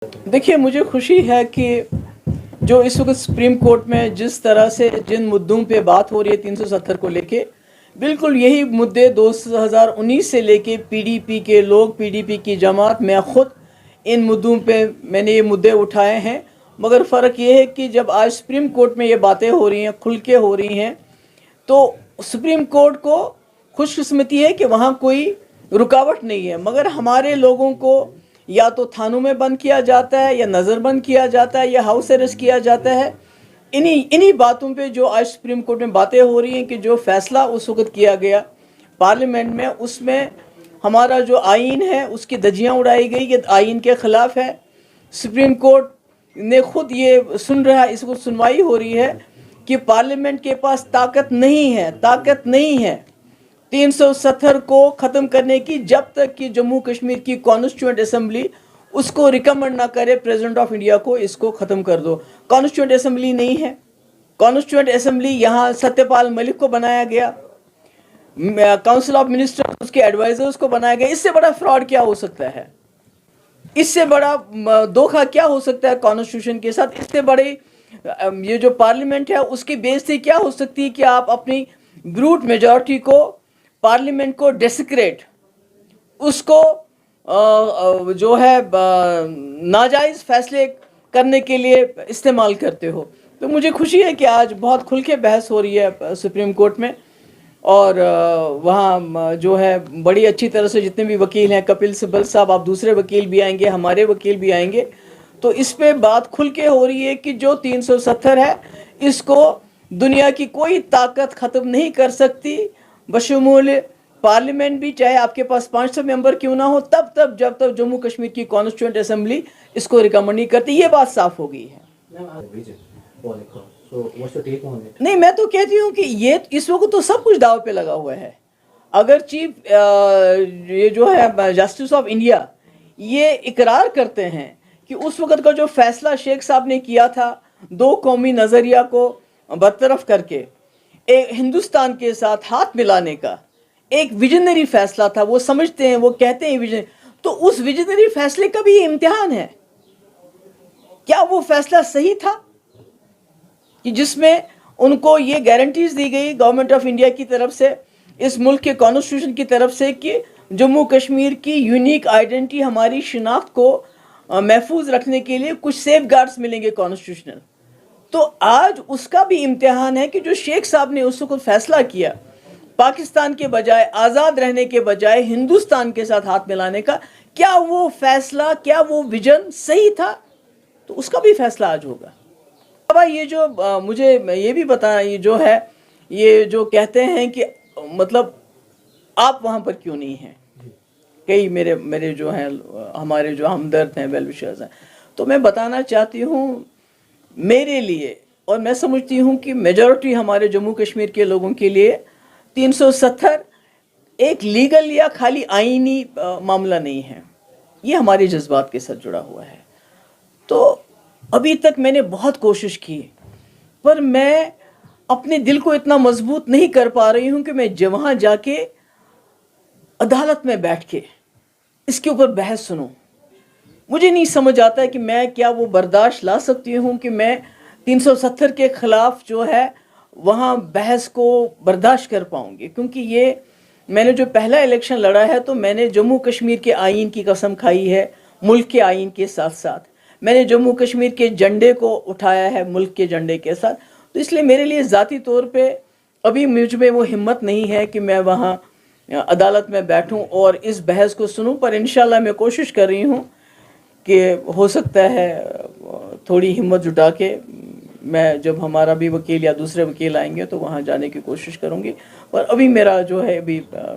देखिए, मुझे खुशी है कि जो इस वक्त सुप्रीम कोर्ट में जिस तरह से जिन मुद्दों पे बात हो रही है 370 को लेके, बिल्कुल यही मुद्दे 2019 से लेके पीडीपी के लोग, पीडीपी की जमात, मैं खुद इन मुद्दों पे मैंने ये मुद्दे उठाए हैं। मगर फ़र्क ये है कि जब आज सुप्रीम कोर्ट में ये बातें हो रही हैं, खुल के हो रही हैं, तो सुप्रीम कोर्ट को खुशकिस्मती है कि वहाँ कोई रुकावट नहीं है। मगर हमारे लोगों को या तो थानों में बंद किया जाता है, या नज़रबंद किया जाता है, या हाउस अरेस्ट किया जाता है। इन्हीं बातों पे जो आज सुप्रीम कोर्ट में बातें हो रही हैं कि जो फैसला उस वक्त किया गया पार्लियामेंट में, उसमें हमारा जो आइन है उसकी धज्जियाँ उड़ाई गई कि आइन के ख़िलाफ़ है। सुप्रीम कोर्ट ने खुद ये सुन रहा है, इसको सुनवाई हो रही है कि पार्लियामेंट के पास ताकत नहीं है 370 को ख़त्म करने की, जब तक कि जम्मू कश्मीर की कॉन्स्टिट्यूएंट असेंबली उसको रिकमेंड ना करे प्रेसिडेंट ऑफ इंडिया को, इसको ख़त्म कर दो। कॉन्स्टिट्यूएंट असेंबली नहीं है। कॉन्स्टिट्यूएंट असेंबली यहाँ सत्यपाल मलिक को बनाया गया, काउंसिल ऑफ मिनिस्टर्स उसके एडवाइजर्स को बनाया गया। इससे बड़ा फ्रॉड क्या हो सकता है? इससे बड़ा धोखा क्या हो सकता है कॉन्स्टिट्यूशन के साथ? इससे बड़ी ये जो पार्लियामेंट है उसकी बेइज्जती क्या हो सकती है कि आप अपनी ब्रूट मेजॉरिटी को, पार्लियामेंट को डेसिक्रेट, उसको जो है नाजायज़ फैसले करने के लिए इस्तेमाल करते हो। तो मुझे खुशी है कि आज बहुत खुल के बहस हो रही है सुप्रीम कोर्ट में, और वहाँ जो है बड़ी अच्छी तरह से जितने भी वकील हैं, कपिल सिब्बल साहब, आप दूसरे वकील भी आएंगे, हमारे वकील भी आएंगे, तो इस पे बात खुल के हो रही है कि जो 370 है इसको दुनिया की कोई ताकत ख़त्म नहीं कर सकती, बशमूल पार्लियामेंट भी, चाहे आपके पास 500 मेंबर क्यों ना हो, जब तक जम्मू कश्मीर की कॉन्स्टिट्यूएंट असेंबली इसको रिकमेंड नहीं करती। ये बात साफ हो गई है। नहीं, मैं तो कहती हूँ कि ये इस वक्त तो सब कुछ दाव पे लगा हुआ है। अगर चीफ ये जो है जस्टिस ऑफ इंडिया ये इकरार करते हैं कि उस वक्त का जो फैसला शेख साहब ने किया था, दो कौमी नज़रिया को बरतरफ करके एक हिंदुस्तान के साथ हाथ मिलाने का एक विजनरी फैसला था, वो समझते हैं, वो कहते हैं विजन, तो उस विजनरी फैसले का भी इम्तिहान है। क्या वो फैसला सही था कि जिसमें उनको ये गारंटीज दी गई गवर्नमेंट ऑफ इंडिया की तरफ से, इस मुल्क के कॉन्स्टिट्यूशन की तरफ से, कि जम्मू कश्मीर की यूनिक आइडेंटिटी, हमारी शिनाख्त को महफूज रखने के लिए कुछ सेफ गार्ड्स मिलेंगे कॉन्स्टिट्यूशनल। तो आज उसका भी इम्तिहान है कि जो शेख साहब ने उसको फैसला किया पाकिस्तान के बजाय, आज़ाद रहने के बजाय हिंदुस्तान के साथ हाथ मिलाने का, क्या वो फैसला, क्या वो विजन सही था? तो उसका भी फैसला आज होगा। अब ये जो मुझे ये भी बताना, ये जो है, ये जो कहते हैं कि मतलब आप वहाँ पर क्यों नहीं हैं, कई मेरे जो हैं, हमारे जो हमदर्द हैं, वेल विशर्स हैं, तो मैं बताना चाहती हूँ, मेरे लिए, और मैं समझती हूँ कि मेजॉरिटी हमारे जम्मू कश्मीर के लोगों के लिए 370 एक लीगल या खाली आईनी मामला नहीं है, ये हमारे जज्बात के साथ जुड़ा हुआ है। तो अभी तक मैंने बहुत कोशिश की, पर मैं अपने दिल को इतना मजबूत नहीं कर पा रही हूँ कि मैं वहाँ जाके अदालत में बैठ के इसके ऊपर बहस सुनूं। मुझे नहीं समझ आता है कि मैं क्या वो बर्दाश्त ला सकती हूँ कि मैं 370 के ख़िलाफ़ जो है वहाँ बहस को बर्दाश्त कर पाऊँगी। क्योंकि ये मैंने जो पहला इलेक्शन लड़ा है, तो मैंने जम्मू कश्मीर के आइन की कसम खाई है, मुल्क के आइन के साथ साथ मैंने जम्मू कश्मीर के झंडे को उठाया है मुल्क के झंडे के साथ। तो इसलिए मेरे लिए ज़ाती तौर पे अभी मुझ में वो हिम्मत नहीं है कि मैं वहाँ अदालत में बैठूं और इस बहस को सुनूं। पर इंशाल्लाह मैं कोशिश कर रही हूँ कि हो सकता है थोड़ी हिम्मत जुटा के मैं, जब हमारा भी वकील या दूसरे वकील आएंगे, तो वहाँ जाने की कोशिश करूँगी। पर अभी मेरा जो है,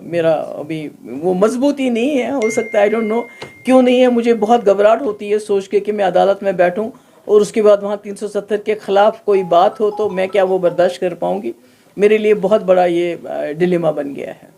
मेरा अभी वो मजबूती नहीं है। हो सकता है, आई डोंट नो क्यों नहीं है, मुझे बहुत घबराहट होती है सोच के कि मैं अदालत में बैठूं और उसके बाद वहाँ 370 के ख़िलाफ़ कोई बात हो, तो मैं क्या वो बर्दाश्त कर पाऊँगी? मेरे लिए बहुत बड़ा ये डिलेमा बन गया है।